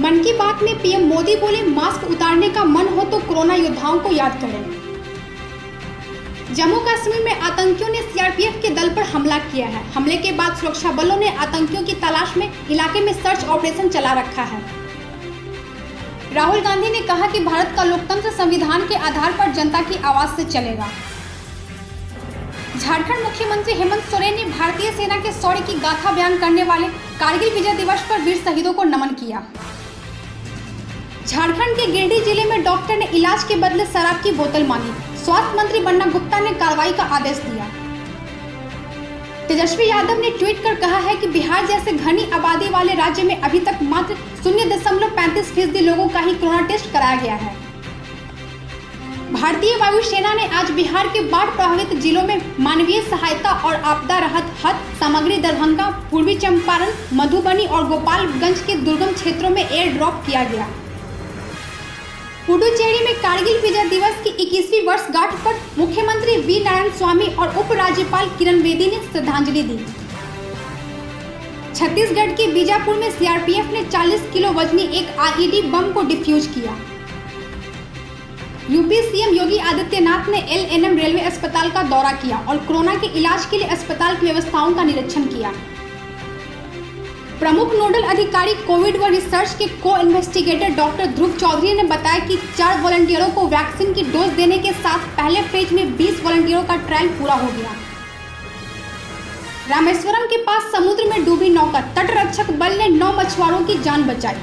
मन की बात में पीएम मोदी बोले, मास्क उतारने का मन हो तो कोरोना योद्धाओं को याद करें। जम्मू कश्मीर में आतंकियों ने सीआरपीएफ के दल पर हमला किया है। हमले के बाद सुरक्षा बलों ने आतंकियों की तलाश में इलाके में सर्च ऑपरेशन चला रखा है। राहुल गांधी ने कहा कि भारत का लोकतंत्र संविधान के आधार पर जनता की आवाज से चलेगा। झारखंड मुख्यमंत्री हेमंत सोरेन ने भारतीय सेना के शौर्य की गाथा बयान करने वाले कारगिल विजय दिवस पर वीर शहीदों को नमन किया। झारखंड के गिरिडीह जिले में डॉक्टर ने इलाज के बदले शराब की बोतल मांगी। स्वास्थ्य मंत्री बन्ना गुप्ता ने कार्रवाई का आदेश दिया। तेजस्वी यादव ने ट्वीट कर कहा है कि बिहार जैसे घनी आबादी वाले राज्य में अभी तक मात्र 0.35% लोगों का ही कोरोना टेस्ट कराया गया है। भारतीय वायुसेना ने आज बिहार के बाढ़ प्रभावित जिलों में मानवीय सहायता और आपदा राहत सामग्री दरभंगा, पूर्वी चंपारण, मधुबनी और गोपालगंज के दुर्गम क्षेत्रों में एयर ड्रॉप किया गया। पुडुचेरी में कारगिल विजय दिवस की 21वीं वर्षगांठ पर मुख्यमंत्री वी नारायण स्वामी और उपराज्यपाल किरण बेदी ने श्रद्धांजलि दी। छत्तीसगढ़ के बीजापुर में सीआरपीएफ ने 40 किलो वजनी एक आईईडी बम को डिफ्यूज किया। यूपी सीएम योगी आदित्यनाथ ने एलएनएम रेलवे अस्पताल का दौरा किया और कोरोना के इलाज के लिए अस्पताल की व्यवस्थाओं का निरीक्षण किया। प्रमुख नोडल अधिकारी कोविड व रिसर्च के को-इन्वेस्टिगेटर डॉक्टर ध्रुव चौधरी ने बताया कि 4 वॉलंटियरों को वैक्सीन की डोज देने के साथ पहले फेज में 20 वॉलंटियरों का ट्रायल पूरा हो गया। रामेश्वरम के पास समुद्र में डूबी नौका, तटरक्षक बल ने 9 मछुआरों की जान बचाई।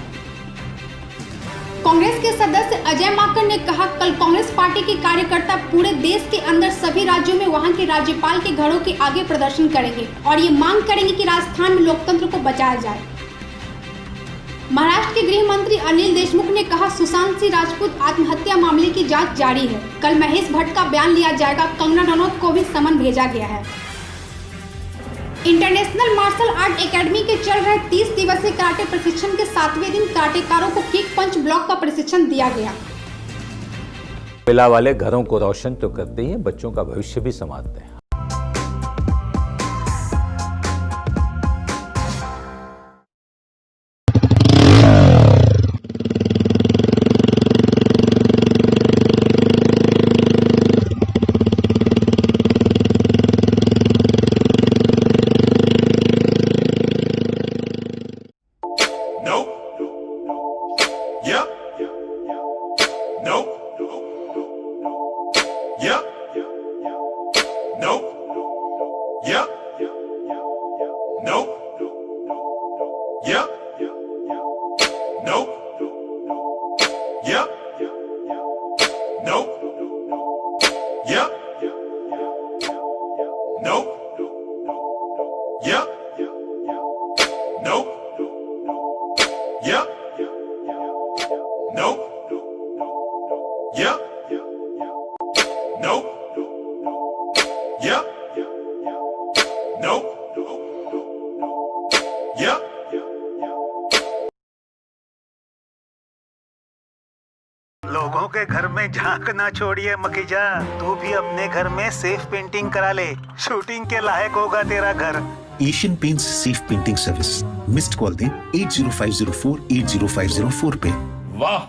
कांग्रेस के सदस्य अजय माकन ने कहा, कल कांग्रेस पार्टी के कार्यकर्ता पूरे देश के अंदर सभी राज्यों में वहां के राज्यपाल के घरों के आगे प्रदर्शन करेंगे और ये मांग करेंगे कि राजस्थान में लोकतंत्र को बचाया जाए। महाराष्ट्र के गृह मंत्री अनिल देशमुख ने कहा, सुशांत सिंह राजपूत आत्महत्या मामले की जांच जारी है। कल महेश भट्ट का बयान लिया जाएगा। कंगना रनौत को भी समन भेजा गया है। इंटरनेशनल मार्शल आर्ट एकेडमी के चल रहे 30 दिवसीय कराटे प्रशिक्षण के 7वें दिन कराटेकारों को किक पंच ब्लॉक का प्रशिक्षण दिया गया। कोयला वाले घरों को रोशन तो करते ही हैं, बच्चों का भविष्य भी संवारते हैं। लोगों के घर में झांक ना छोड़िए मखीजा, तू भी अपने घर में सेफ पेंटिंग करा ले। शूटिंग के लायक होगा तेरा घर। Asian paints safe painting service. Missed call दें 8050480504 पे। वाह।